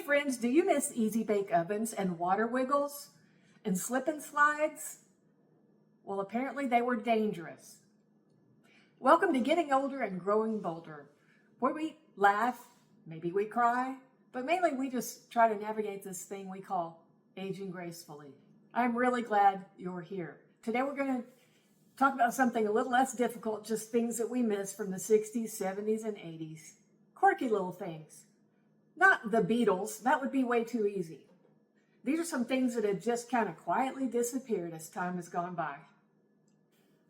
friends, do you miss easy bake ovens and water wiggles and slip and slides? Well, apparently they were dangerous. Welcome to Getting Older and Growing Bolder, where we laugh, maybe we cry, but mainly we just try to navigate this thing we call aging gracefully. I'm really glad you're here. Today we're going to talk about something a little less difficult, just things that we miss from the 60s, 70s, and 80s. Quirky little things. Not the Beatles, that would be way too easy. These are some things that have just kind of quietly disappeared as time has gone by.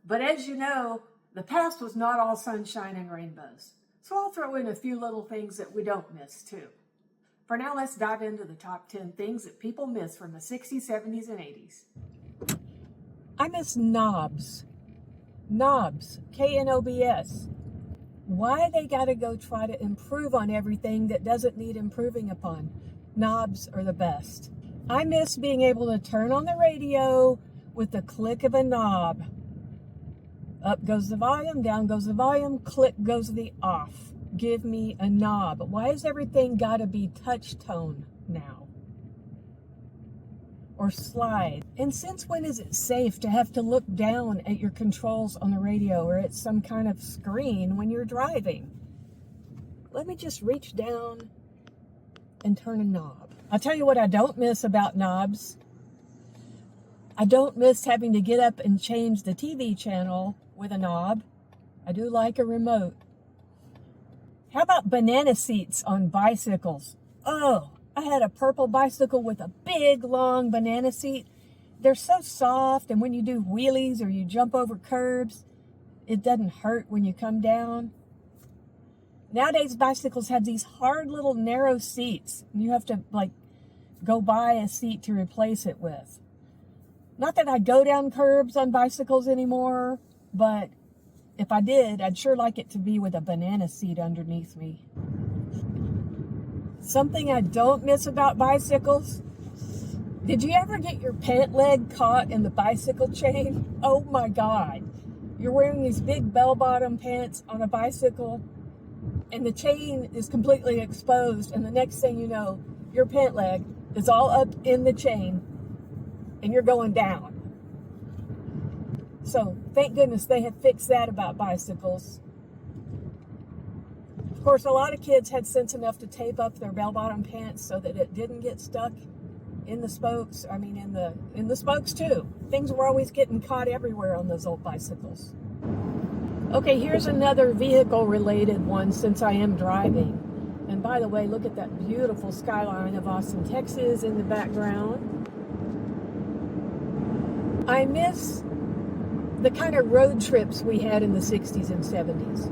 But as you know, the past was not all sunshine and rainbows. So I'll throw in a few little things that we don't miss too. For now, let's dive into the top 10 things that people miss from the 60s, 70s, and 80s. I miss knobs. Knobs, K-N-O-B-S. Why they gotta go try to improve on everything that doesn't need improving upon? Knobs are the best. I miss being able to turn on the radio with the click of a knob. Up goes the volume, down goes the volume, click goes the off. Give me a knob. Why has everything gotta be touch tone now? Or slide. And since when is it safe to have to look down at your controls on the radio or at some kind of screen when you're driving? Let me just reach down and turn a knob. I'll tell you what I don't miss about knobs. I don't miss having to get up and change the TV channel with a knob. I do like a remote. How about banana seats on bicycles? Oh, I had a purple bicycle with a big, long banana seat. They're so soft, and when you do wheelies or you jump over curbs, it doesn't hurt when you come down. Nowadays, bicycles have these hard little narrow seats, and you have to, go buy a seat to replace it with. Not that I go down curbs on bicycles anymore, but if I did, I'd sure like it to be with a banana seat underneath me. Something I don't miss about bicycles. Did you ever get your pant leg caught in the bicycle chain? Oh my God. You're wearing these big bell-bottom pants on a bicycle and the chain is completely exposed, and the next thing you know, your pant leg is all up in the chain and you're going down. So thank goodness they have fixed that about bicycles. Of course, a lot of kids had sense enough to tape up their bell-bottom pants so that it didn't get stuck in the spokes. In the spokes too. Things were always getting caught everywhere on those old bicycles. Okay, here's another vehicle-related one since I am driving. And by the way, look at that beautiful skyline of Austin, Texas in the background. I miss the kind of road trips we had in the 60s and 70s.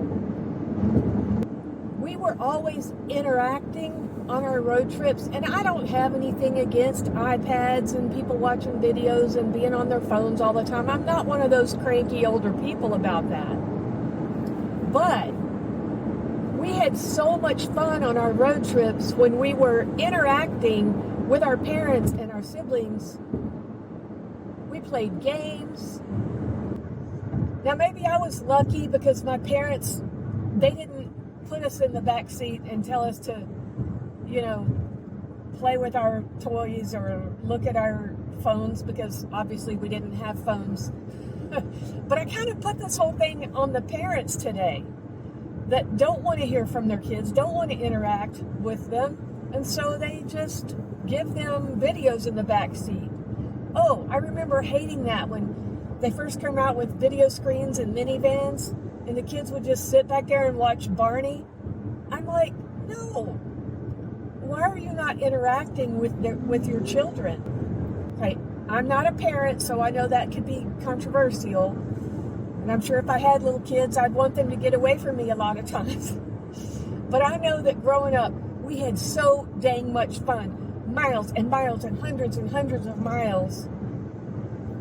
We were always interacting on our road trips, and I don't have anything against iPads and people watching videos and being on their phones all the time. I'm not one of those cranky older people about that. But we had so much fun on our road trips when we were interacting with our parents and our siblings. We played games. Now, maybe I was lucky because my parents, they didn't put us in the back seat and tell us to, play with our toys or look at our phones, because obviously we didn't have phones. But I kind of put this whole thing on the parents today that don't want to hear from their kids, don't want to interact with them, and so they just give them videos in the back seat. Oh, I remember hating that when they first came out with video screens and minivans, and the kids would just sit back there and watch Barney. I'm like, no. Why are you not interacting with your children? Okay, I'm not a parent, so I know that could be controversial. And I'm sure if I had little kids, I'd want them to get away from me a lot of times. But I know that growing up, we had so dang much fun. Miles and miles and hundreds of miles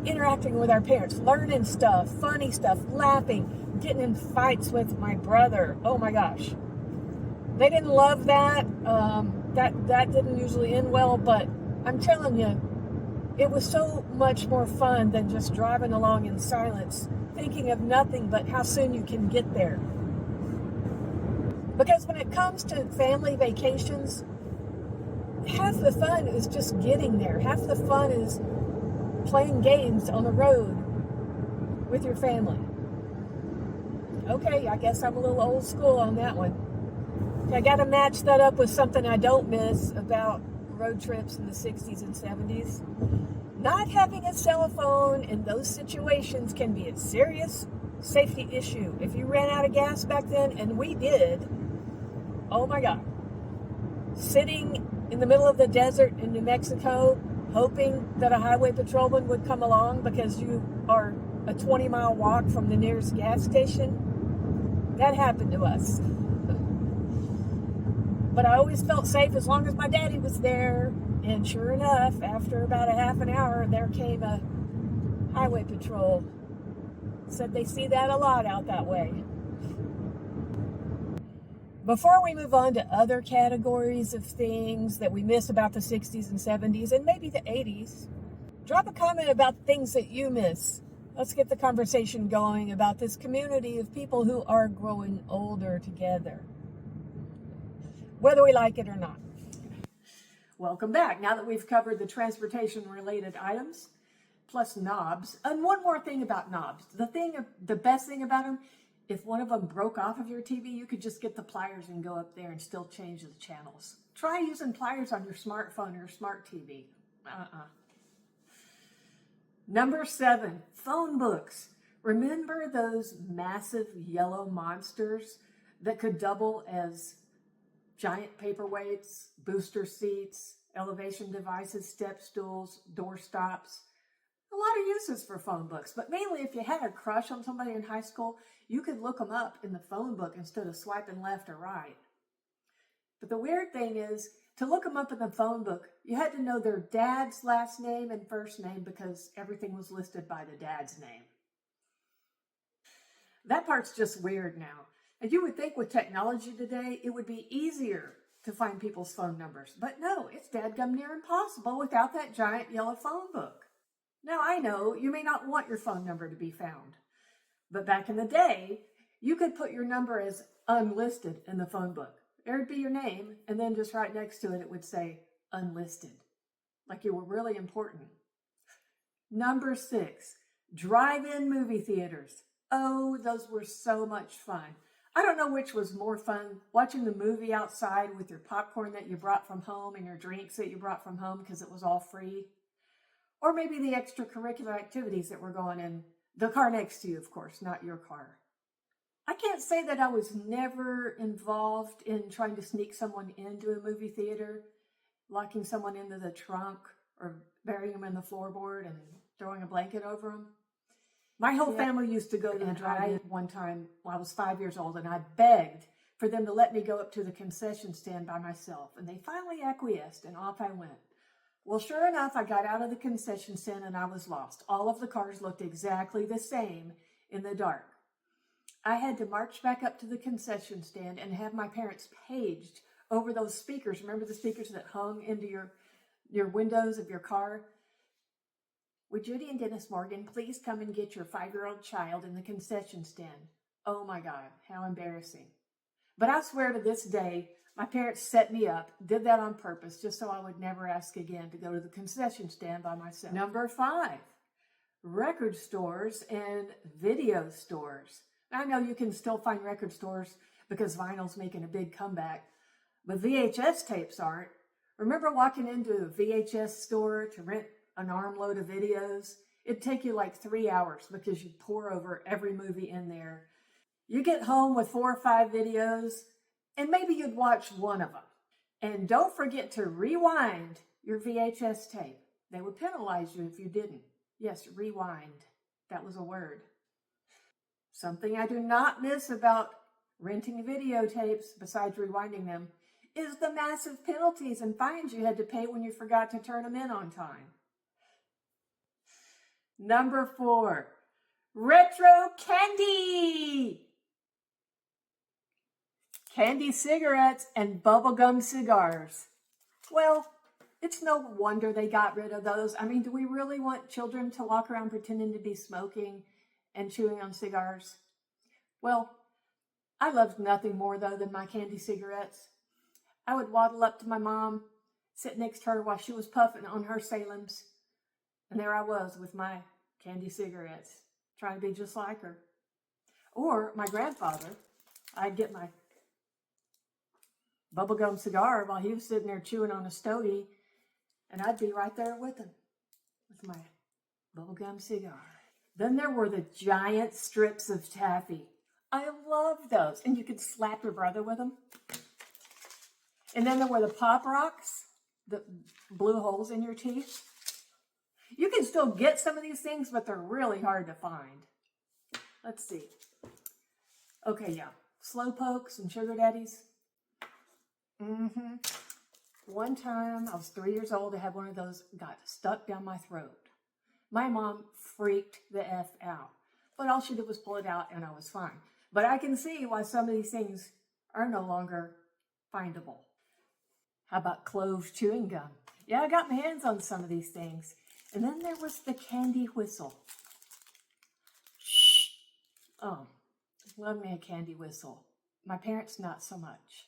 interacting with our parents, learning stuff, funny stuff, laughing, getting in fights with my brother. Oh my gosh. They didn't love that. That didn't usually end well, but I'm telling you, it was so much more fun than just driving along in silence, thinking of nothing but how soon you can get there. Because when it comes to family vacations, half the fun is just getting there. Half the fun is playing games on the road with your family. Okay, I guess I'm a little old school on that one. I got to match that up with something I don't miss about road trips in the 60s and 70s. Not having a cell phone in those situations can be a serious safety issue. If you ran out of gas back then, and we did, oh my God. Sitting in the middle of the desert in New Mexico, hoping that a highway patrolman would come along because you are a 20-mile walk from the nearest gas station, that happened to us. But I always felt safe as long as my daddy was there. And sure enough, after about a half an hour, there came a highway patrol. Said they see that a lot out that way. Before we move on to other categories of things that we miss about the 60s and 70s and maybe the 80s, drop a comment about things that you miss. Let's get the conversation going about this community of people who are growing older together, whether we like it or not. Welcome back. Now that we've covered the transportation-related items, plus knobs, and one more thing about knobs. The best thing about them, if one of them broke off of your TV, you could just get the pliers and go up there and still change the channels. Try using pliers on your smartphone or your smart TV. Number 7, phone books. Remember those massive yellow monsters that could double as giant paperweights, booster seats, elevation devices, step stools, door stops? A lot of uses for phone books, but mainly if you had a crush on somebody in high school, you could look them up in the phone book instead of swiping left or right. But the weird thing is, to look them up in the phone book, you had to know their dad's last name and first name because everything was listed by the dad's name. That part's just weird now. And you would think with technology today, it would be easier to find people's phone numbers. But no, it's dadgum near impossible without that giant yellow phone book. Now, I know you may not want your phone number to be found, but back in the day, you could put your number as unlisted in the phone book. There would be your name, and then just right next to it, it would say unlisted, like you were really important. Number 6, drive-in movie theaters. Oh, those were so much fun. I don't know which was more fun, watching the movie outside with your popcorn that you brought from home and your drinks that you brought from home because it was all free, or maybe the extracurricular activities that were going in the car next to you, of course, not your car. I can't say that I was never involved in trying to sneak someone into a movie theater, locking someone into the trunk or burying them in the floorboard and throwing a blanket over them. My whole family used to go to the drive-in one time when I was 5 years old, and I begged for them to let me go up to the concession stand by myself, and they finally acquiesced, and off I went. Well, sure enough, I got out of the concession stand and I was lost. All of the cars looked exactly the same in the dark. I had to march back up to the concession stand and have my parents paged over those speakers. Remember the speakers that hung into your windows of your car? Would Judy and Dennis Morgan please come and get your 5-year-old child in the concession stand? Oh my God, how embarrassing. But I swear to this day, my parents set me up, did that on purpose, just so I would never ask again to go to the concession stand by myself. Number 5, record stores and video stores. I know you can still find record stores because vinyl's making a big comeback, but VHS tapes aren't. Remember walking into a VHS store to rent an armload of videos? It'd take you like 3 hours because you'd pour over every movie in there. You get home with 4 or 5 videos, and maybe you'd watch one of them. And don't forget to rewind your VHS tape. They would penalize you if you didn't. Yes, rewind. That was a word. Something I do not miss about renting videotapes, besides rewinding them, is the massive penalties and fines you had to pay when you forgot to turn them in on time. Number 4, retro candy. Candy cigarettes and bubblegum cigars. Well, it's no wonder they got rid of those. I mean, do we really want children to walk around pretending to be smoking and chewing on cigars? Well, I loved nothing more, though, than my candy cigarettes. I would waddle up to my mom sit next to her while she was puffing on her Salems. And there I was with my candy cigarettes, trying to be just like her. Or my grandfather, I'd get my bubblegum cigar while he was sitting there chewing on a stogie, and I'd be right there with him with my bubblegum cigar. Then there were the giant strips of taffy. I loved those. And you could slap your brother with them. And then there were the Pop Rocks, the blue holes in your teeth. You can still get some of these things, but they're really hard to find. Let's see. Okay, yeah. Slow Pokes and Sugar Daddies. One time, I was 3 years old, I had one of those, got stuck down my throat. My mom freaked the F out. But all she did was pull it out and I was fine. But I can see why some of these things are no longer findable. How about clove chewing gum? Yeah, I got my hands on some of these things. And then there was the candy whistle. Shh. Oh, love me a candy whistle. My parents, not so much.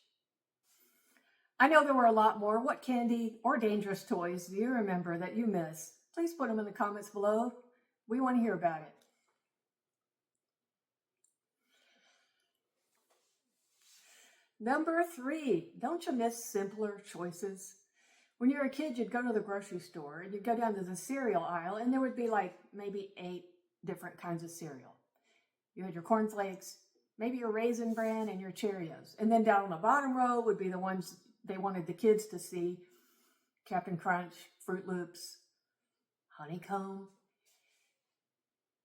I know there were a lot more. What candy or dangerous toys do you remember that you miss? Please put them in the comments below. We want to hear about it. Number 3, don't you miss simpler choices? When you were a kid, you'd go to the grocery store and you'd go down to the cereal aisle and there would be like maybe 8 different kinds of cereal. You had your cornflakes, maybe your Raisin Bran and your Cheerios. And then down on the bottom row would be the ones they wanted the kids to see. Captain Crunch, Fruit Loops, Honeycomb.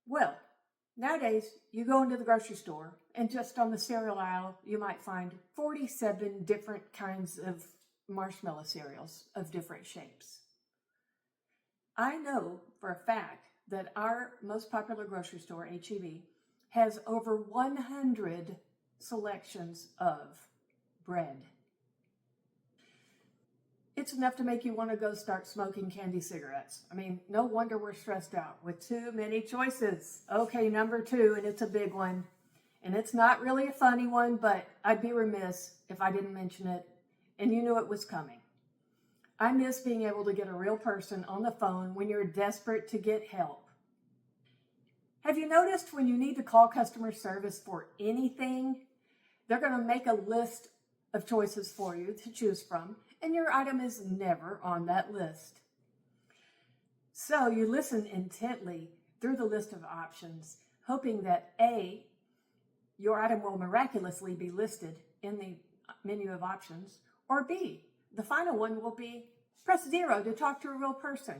Well, nowadays, you go into the grocery store and just on the cereal aisle, you might find 47 different kinds of marshmallow cereals of different shapes. I know for a fact that our most popular grocery store, H-E-B, has over 100 selections of bread. It's enough to make you want to go start smoking candy cigarettes. I mean, no wonder we're stressed out with too many choices. Okay, number 2, and it's a big one. And it's not really a funny one, but I'd be remiss if I didn't mention it, and you knew it was coming. I miss being able to get a real person on the phone when you're desperate to get help. Have you noticed when you need to call customer service for anything, they're going to make a list of choices for you to choose from, and your item is never on that list. So you listen intently through the list of options, hoping that A, your item will miraculously be listed in the menu of options, or B, the final one will be press 0 to talk to a real person.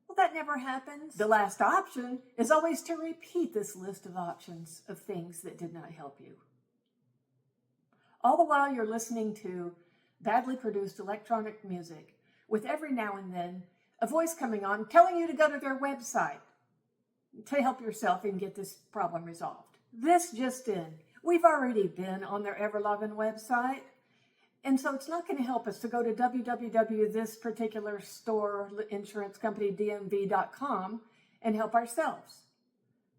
Well, that never happens. The last option is always to repeat this list of options of things that did not help you. All the while you're listening to badly produced electronic music with every now and then a voice coming on telling you to go to their website to help yourself and get this problem resolved. This just in. We've already been on their ever-loving website, and so it's not going to help us to go to www this particular store insurance company dmv.com and help ourselves.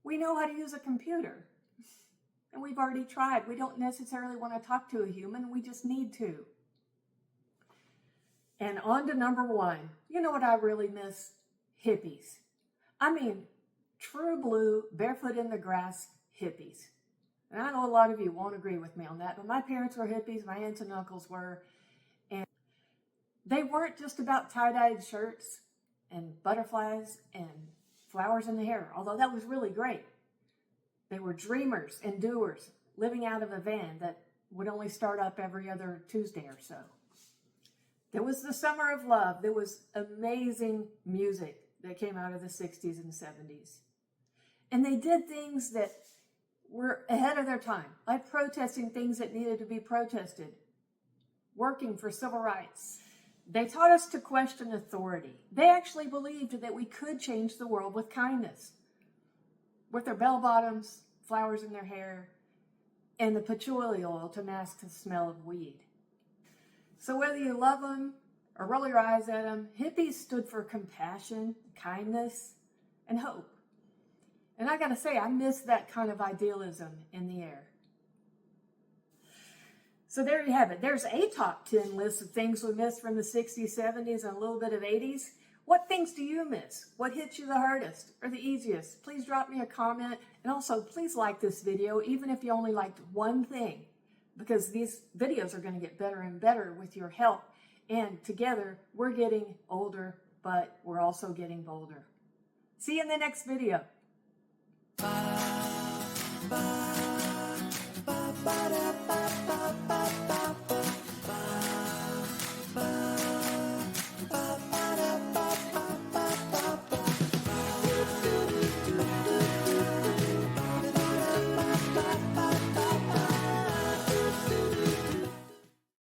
We know how to use a computer, and we've already tried. We don't necessarily want to talk to a human. We just need to. And on to number 1. You know what I really miss? Hippies. I mean, true blue, barefoot in the grass hippies. And I know a lot of you won't agree with me on that, but my parents were hippies, my aunts and uncles were, and they weren't just about tie-dyed shirts and butterflies and flowers in the hair, although that was really great. They were dreamers and doers, living out of a van that would only start up every other Tuesday or so. There was the summer of love. There was amazing music that came out of the 60s and 70s. And they did things that were ahead of their time, like protesting things that needed to be protested, working for civil rights. They taught us to question authority. They actually believed that we could change the world with kindness, with their bell-bottoms, flowers in their hair, and the patchouli oil to mask the smell of weed. So whether you love them or roll your eyes at them, hippies stood for compassion, kindness, and hope. And I gotta say, I miss that kind of idealism in the air. So there you have it. There's a top 10 list of things we missed from the 60s, 70s, and a little bit of 80s. What things do you miss? What hits you the hardest or the easiest? Please drop me a comment. And also, please like this video, even if you only liked one thing, because these videos are going to get better and better with your help. And together, we're getting older, but we're also getting bolder. See you in the next video. Bye. Bye.